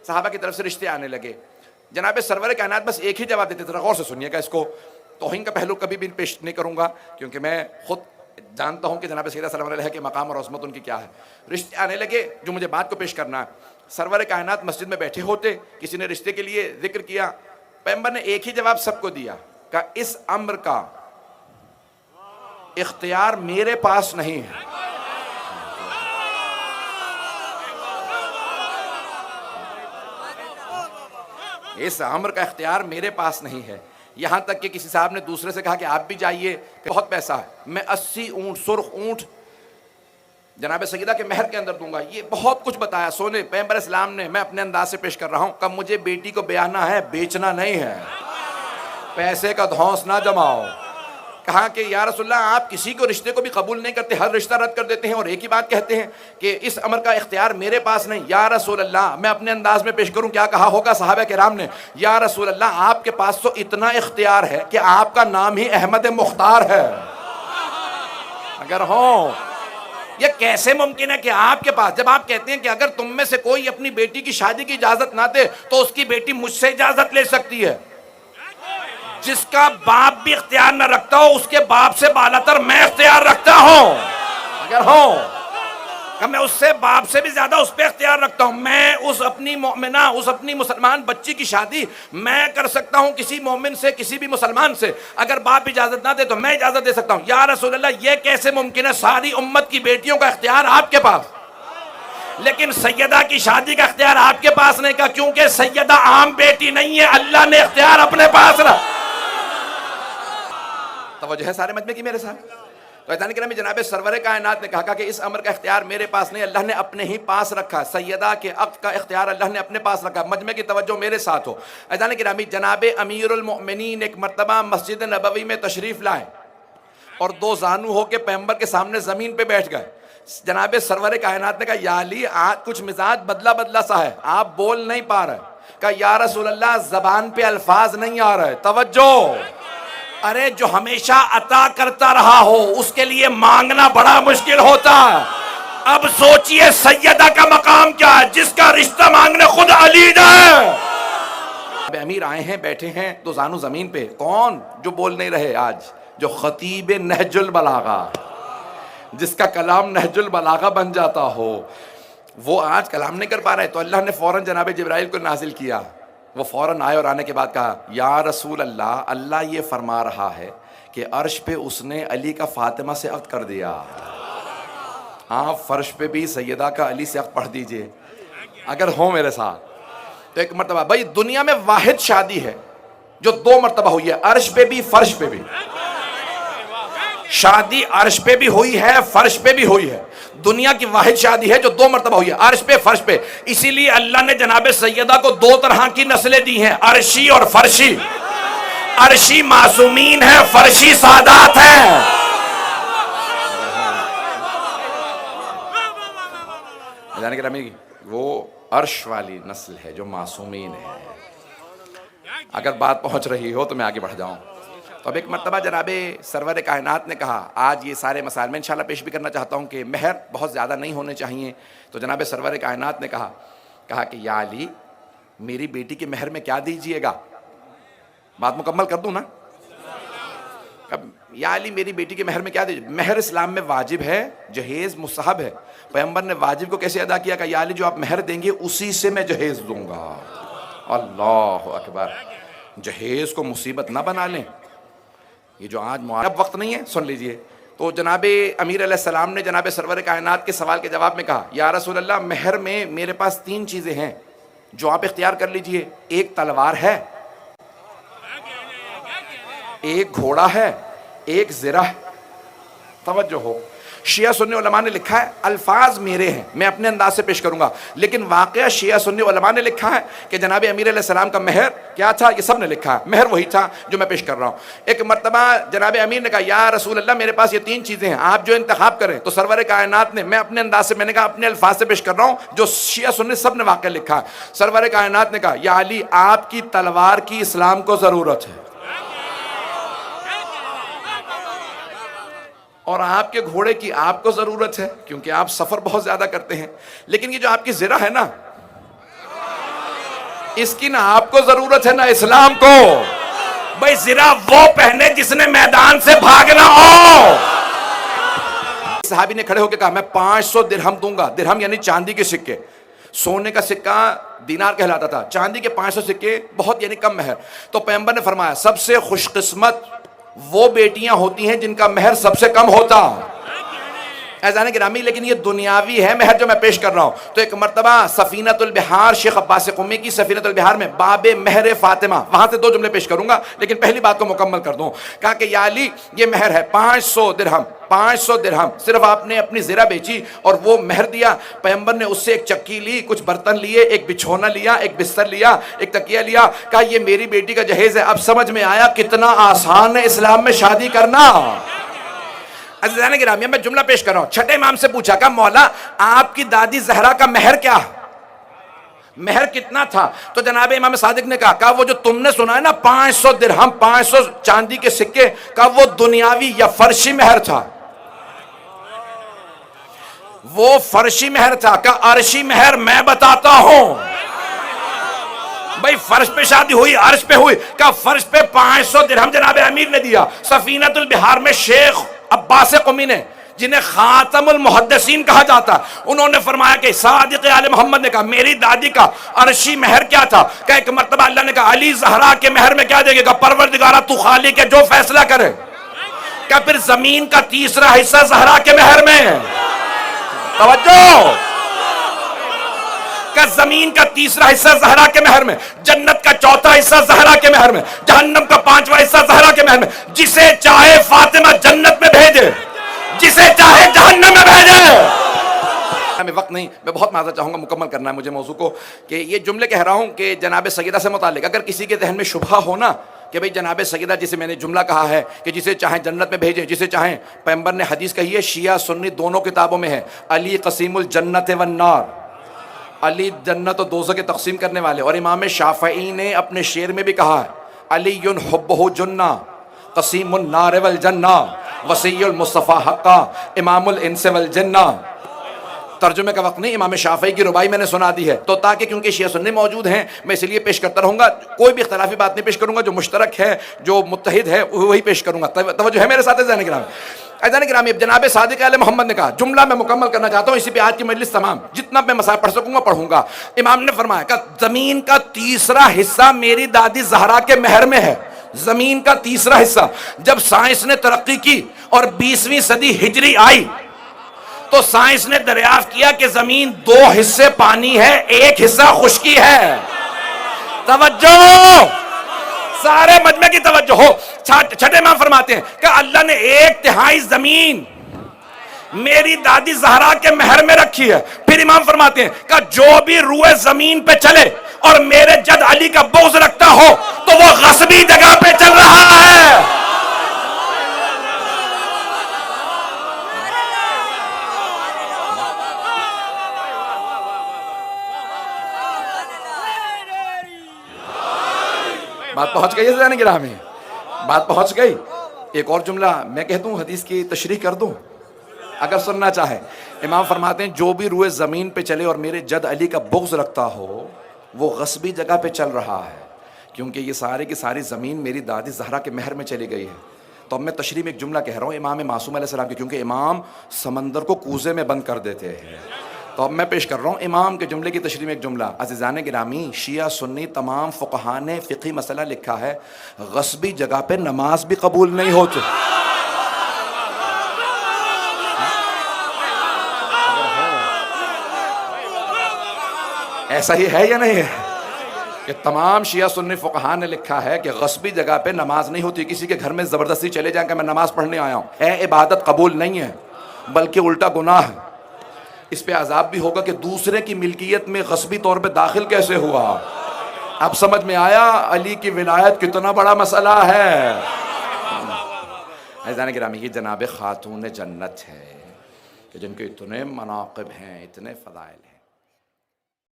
صحابہ کی طرف سے رشتے آنے لگے. جناب سرور کائنات بس ایک ہی جواب دیتے تھے, غور سے سنیے گا اس کو, توہین کا پہلو کبھی بھی پیش نہیں کروں گا کیونکہ میں خود جانتا ہوں کہ جناب سیدہ سلام علیہ کے مقام اور عظمت ان کی کیا ہے. رشتے آنے لگے, جو مجھے بات کو پیش کرنا ہے. سرور کائنات مسجد میں بیٹھے ہوتے, کسی نے رشتے کے لیے ذکر کیا, پیغمبر نے ایک ہی جواب سب کو دیا, کہ اس امر کا اختیار میرے پاس نہیں ہے. اس امر کا اختیار میرے پاس نہیں ہے. یہاں تک کہ کسی صاحب نے دوسرے سے کہا کہ آپ بھی جائیے, بہت پیسہ ہے, میں 80 اونٹ سرخ اونٹ جناب سیدہ کے مہر کے اندر دوں گا. یہ بہت کچھ بتایا سونے پیغمبر اسلام نے. میں اپنے انداز سے پیش کر رہا ہوں کہ مجھے بیٹی کو بیانا ہے, بیچنا نہیں ہے. پیسے کا دھونس نہ جماؤ. کہا کہ یا رسول اللہ آپ کسی کو رشتے کو بھی قبول نہیں کرتے, ہر رشتہ رد کر دیتے ہیں اور ایک ہی بات کہتے ہیں کہ اس امر کا اختیار میرے پاس نہیں. یا رسول اللہ, میں اپنے انداز میں پیش کروں کیا کہا ہوگا صحابہ کرام نے, یا رسول اللہ آپ کے پاس تو اتنا اختیار ہے کہ آپ کا نام ہی احمد مختار ہے. اگر ہوں, یہ کیسے ممکن ہے کہ آپ کے پاس, جب آپ کہتے ہیں کہ اگر تم میں سے کوئی اپنی بیٹی کی شادی کی اجازت نہ دے تو اس کی بیٹی مجھ سے اجازت لے سکتی ہے. جس کا باپ بھی اختیار نہ رکھتا ہو اس کے باپ سے بالاتر میں اختیار رکھتا ہوں. اگر ہوں کہ میں اس سے باپ سے بھی زیادہ اس پہ اختیار رکھتا ہوں. میں اس اپنی مومنہ, اس اپنی مسلمان بچی کی شادی میں کر سکتا ہوں کسی مومن سے, کسی بھی مسلمان سے. اگر باپ اجازت نہ دے تو میں اجازت دے سکتا ہوں. یا رسول اللہ یہ کیسے ممکن ہے, ساری امت کی بیٹیوں کا اختیار آپ کے پاس, لیکن سیدہ کی شادی کا اختیار آپ کے پاس نہیں. کا کیونکہ سیدہ عام بیٹی نہیں ہے, اللہ نے اختیار اپنے پاس رکھا. توجہ ہے سارے مجمع کی میرے ساتھ؟ تو اذان کرام میں جناب سرور کائنات نے کہا کہ اس امر کا اختیار میرے پاس نہیں, اللہ نے اپنے ہی پاس رکھا. سیدہ کے عقد کا اختیار اللہ نے اپنے پاس رکھا. مجمع کی توجہ میرے ساتھ ہو. اذان کرام جناب امیر المؤمنین ایک مرتبہ مسجد نبوی میں تشریف لائے اور دو زانو ہو کے پیغمبر کے سامنے زمین پہ بیٹھ گئے. جناب سرور کائنات نے کہا یا علی آج کچھ مزاج بدلا بدلا سا ہے, آپ بول نہیں پا رہے. کہا یا رسول اللہ زبان پہ الفاظ نہیں آ رہے. توجہ, ارے جو ہمیشہ عطا کرتا رہا ہو اس کے لیے مانگنا بڑا مشکل ہوتا ہے. اب سوچئے سیدہ کا مقام کیا ہے, جس کا رشتہ مانگنے خود علی ہے. امیر آئے ہیں, بیٹھے ہیں, دو زانو زمین پہ. کون جو بول نہیں رہے آج, جو خطیب نہج البلاغہ, جس کا کلام نہج البلاغہ بن جاتا ہو, وہ آج کلام نہیں کر پا رہے. تو اللہ نے فوراً جناب جبرائیل کو نازل کیا. وہ فوراً آئے اور آنے کے بعد کہا یا رسول اللہ, اللہ یہ فرما رہا ہے کہ عرش پہ اس نے علی کا فاطمہ سے عقد کر دیا. آپ فرش پہ بھی سیدہ کا علی سے عقد پڑھ دیجئے اگر ہو میرے ساتھ. تو ایک مرتبہ, بھائی دنیا میں واحد شادی ہے جو 2 مرتبہ ہوئی ہے, عرش پہ بھی فرش پہ بھی. شادی عرش پہ بھی ہوئی ہے, فرش پہ بھی ہوئی ہے. دنیا کی واحد شادی ہے جو 2 مرتبہ ہوئی ہے, عرش پہ فرش پہ. اسی لیے اللہ نے جناب سیدہ کو 2 طرح کی نسلیں دی ہیں, عرشی اور فرشی. عرشی معصومین ہے, فرشی سادات ہیں. جانے کہ وہ عرش والی نسل ہے جو معصومین ہے. اگر بات پہنچ رہی ہو تو میں آگے بڑھ جاؤں. تو اب ایک مرتبہ جناب سرور کائنات نے کہا, آج یہ سارے مسائل میں انشاءاللہ پیش بھی کرنا چاہتا ہوں کہ مہر بہت زیادہ نہیں ہونے چاہیے. تو جناب سرور کائنات نے کہا کہ یا علی میری بیٹی کے مہر میں کیا دیجئے گا. بات مکمل کر دوں نا. یا علی میری بیٹی کے مہر میں کیا دیجئے. مہر اسلام میں واجب ہے, جہیز مستحب ہے. پیغمبر نے واجب کو کیسے ادا کیا کہ یا علی جو آپ مہر دیں گے اسی سے میں جہیز دوں گا. اللہ اکبر. جہیز کو مصیبت نہ بنا لیں. یہ جو آج اب وقت نہیں ہے, سن لیجئے. تو جناب امیر علیہ السلام نے جناب سرور کائنات کے سوال کے جواب میں کہا یا رسول اللہ مہر میں میرے پاس 3 چیزیں ہیں جو آپ اختیار کر لیجئے. ایک تلوار ہے, ایک گھوڑا ہے, ایک زرہ. توجہ ہو, شیعہ سنی علماء نے لکھا ہے, الفاظ میرے ہیں میں اپنے انداز سے پیش کروں گا, لیکن واقعہ شیعہ سنی علماء نے لکھا ہے کہ جناب امیر علیہ السلام کا مہر کیا تھا, یہ سب نے لکھا ہے. مہر وہی تھا جو میں پیش کر رہا ہوں. ایک مرتبہ جناب امیر نے کہا یا رسول اللہ میرے پاس یہ 3 چیزیں ہیں, آپ جو انتخاب کریں. تو سرور کائنات نے, میں اپنے انداز سے, میں نے کہا اپنے الفاظ سے پیش کر رہا ہوں جو شیعہ سنی سب نے واقعہ لکھا ہے. سرور کائنات نے کہا یا علی آپ کی تلوار کی اسلام کو ضرورت ہے, اور آپ کے گھوڑے کی آپ کو ضرورت ہے کیونکہ آپ سفر بہت زیادہ کرتے ہیں. لیکن یہ جو آپ کی زرہ ہے نا, اس کی نہ آپ کو ضرورت ہے نہ اسلام کو. بھائی زرہ وہ پہنے جس نے میدان سے بھاگنا ہو. صحابی نے کھڑے ہو کے کہا میں 500 درہم دوں گا. درہم یعنی چاندی کے سکے. سونے کا سکہ دینار کہلاتا تھا, چاندی کے 500 سکے بہت یعنی کم مہر. تو پیغمبر نے فرمایا سب سے خوش قسمت وہ بیٹیاں ہوتی ہیں جن کا مہر سب سے کم ہوتا. اعزان گرامی لیکن یہ دنیاوی ہے مہر جو میں پیش کر رہا ہوں. تو ایک مرتبہ سفینۃ البحار شیخ عباس قمی کی سفینۃ البحار میں باب مہر فاطمہ, وہاں سے 2 جملے پیش کروں گا لیکن پہلی بات کو مکمل کر دوں. کہا کہ یا علی یہ مہر ہے 500 درہم. 500 درہم صرف آپ نے اپنی زرہ بیچی اور وہ مہر دیا. پیغمبر نے اس سے ایک چکی لی, کچھ برتن لیے, ایک بچھونا لیا, ایک بستر لیا, ایک تکیہ لیا. کہا یہ میری بیٹی کا جہیز ہے. اب سمجھ میں آیا کتنا آسان ہے اسلام میں شادی کرنا. عزیزان گرامی میں جملہ پیش کر رہا ہوں. چھٹے امام سے پوچھا کہ مولا آپ کی دادی زہرا کا مہر کیا, مہر کتنا تھا؟ تو جناب امام صادق نے کہا وہ جو تم نے سنا ہے نا 500 درہم, 500 چاندی کے سکے, کہا وہ دنیاوی یا فرشی مہر تھا. وہ فرشی مہر تھا. کہا عرشی مہر میں بتاتا ہوں. بھئی فرش پہ شادی ہوئی, عرش پہ ہوئی. کہا فرش پہ 500 درہم جناب امیر نے دیا. سفینۃ البحار میں شیخ عباس قمی نے, جنہیں خاتم المحدثین کہا جاتا, انہوں نے فرمایا کہ صادق آل محمد نے کہا میری دادی کا عرشی مہر کیا تھا. کہ ایک مرتبہ اللہ نے کہا علی زہرا کے مہر میں کیا دے گے؟ کہ پروردگارہ تو خالق ہے جو فیصلہ کرے. کہ پھر زمین کا تیسرا حصہ زہرا کے مہر میں. توجہ, کہ زمین کا تیسرا حصہ زہرا کے مہر میں, جنت کا چوتھا حصہ زہرا کے مہر میں, جہنم کا 5واں حصہ زہرا کے مہر میں. جسے چاہے فاطمہ جنت میں بھیجے, جسے چاہے جہنم میں بھیجے. ہمیں وقت نہیں, میں بہت معذرت چاہوں گا, مکمل کرنا ہے مجھے موضوع کو. کہ یہ جملے کہہ رہا ہوں کہ جناب سیدہ سے متعلق اگر کسی کے ذہن میں شبہ ہو نا کہ بھئی جناب سیدہ جسے میں نے جملہ کہا ہے کہ جسے چاہیں جنت میں بھیجیں, جسے چاہیں, پیغمبر نے حدیث کہی ہے شیعہ سنی دونوں کتابوں میں ہے, علی قسیم الجنت والنار, علی جنت و دوزخ کے تقسیم کرنے والے. اور امام شافعی نے اپنے شعر میں بھی کہا ہے علی حبہ جنہ قسیم النار والجنہ وصی المصطفیٰ حقا امام الانس والجنہ. ترجمے کا وقت نہیں, امام شافعی کی ربائی میں نے سنا دی ہے. تو تاکہ کیونکہ شیعہ سنی موجود ہیں میں اس لیے پیش کرتا رہوں گا, کوئی بھی اختلافی بات نہیں پیش کروں گا, جو مشترک ہے جو متحد ہے وہی پیش کروں گا. توجہ ہے میرے ساتھ عزیزان کرام. عزیزان گرامی جناب صادق آل محمد نے کہا, جملہ میں مکمل کرنا چاہتا ہوں, اسی پہ آج کی مجلس تمام جتنا میں مسائل پڑھ سکوں گا پڑھوں گا. امام نے فرمایا کہ زمین کا تیسرا حصہ میری دادی زہرا کے مہر میں ہے. زمین کا تیسرا حصہ. جب سائنس نے ترقی کی اور 20ویں صدی ہجری آئی تو سائنس نے دریافت کیا کہ زمین 2 حصے پانی ہے, 1 حصہ خشکی ہے. توجہ, سارے مجمع کی توجہ ہو. چھٹے امام فرماتے ہیں کہ اللہ نے 1/3 زمین میری دادی زہرا کے مہر میں رکھی ہے. پھر امام فرماتے ہیں کہ جو بھی روئے زمین پہ چلے اور میرے جد علی کا بغض رکھتا ہو تو وہ غصبی جگہ پہ چل رہا ہے. بات پہنچ گئی ہے جانے گرامی, بات پہنچ گئی. ایک اور جملہ میں کہہ دوں, حدیث کی تشریح کر دوں اگر سننا چاہے. امام فرماتے ہیں جو بھی روئے زمین پہ چلے اور میرے جد علی کا بغض رکھتا ہو وہ غصبی جگہ پہ چل رہا ہے, کیونکہ یہ سارے کی ساری زمین میری دادی زہرا کے مہر میں چلی گئی ہے. تو اب میں تشریح میں ایک جملہ کہہ رہا ہوں امام معصوم علیہ السلام کی, کیونکہ امام سمندر کو کوزے میں بند کر دیتے ہیں. تو اب میں پیش کر رہا ہوں امام کے جملے کی تشریح میں ایک جملہ. عزیزان گرامی شیعہ سنی تمام فقہاء نے فقہی مسئلہ لکھا ہے, غصبی جگہ پہ نماز بھی قبول نہیں ہوتی. ایسا ہی ہے یا نہیں ہے کہ تمام شیعہ سنی فقہاء نے لکھا ہے کہ غصبی جگہ پہ نماز نہیں ہوتی. کسی کے گھر میں زبردستی چلے جائیں کہ میں نماز پڑھنے آیا ہوں, عبادت قبول نہیں ہے بلکہ الٹا گناہ ہے. اس پہ عذاب بھی ہوگا کہ دوسرے کی ملکیت میں غصبی طور پہ داخل کیسے ہوا. اب سمجھ میں آیا علی کی ولایت کتنا بڑا مسئلہ ہے. عزیزان گرامی یہ جناب خاتون جنت ہے کہ جن کے اتنے مناقب ہیں, اتنے فضائل ہیں.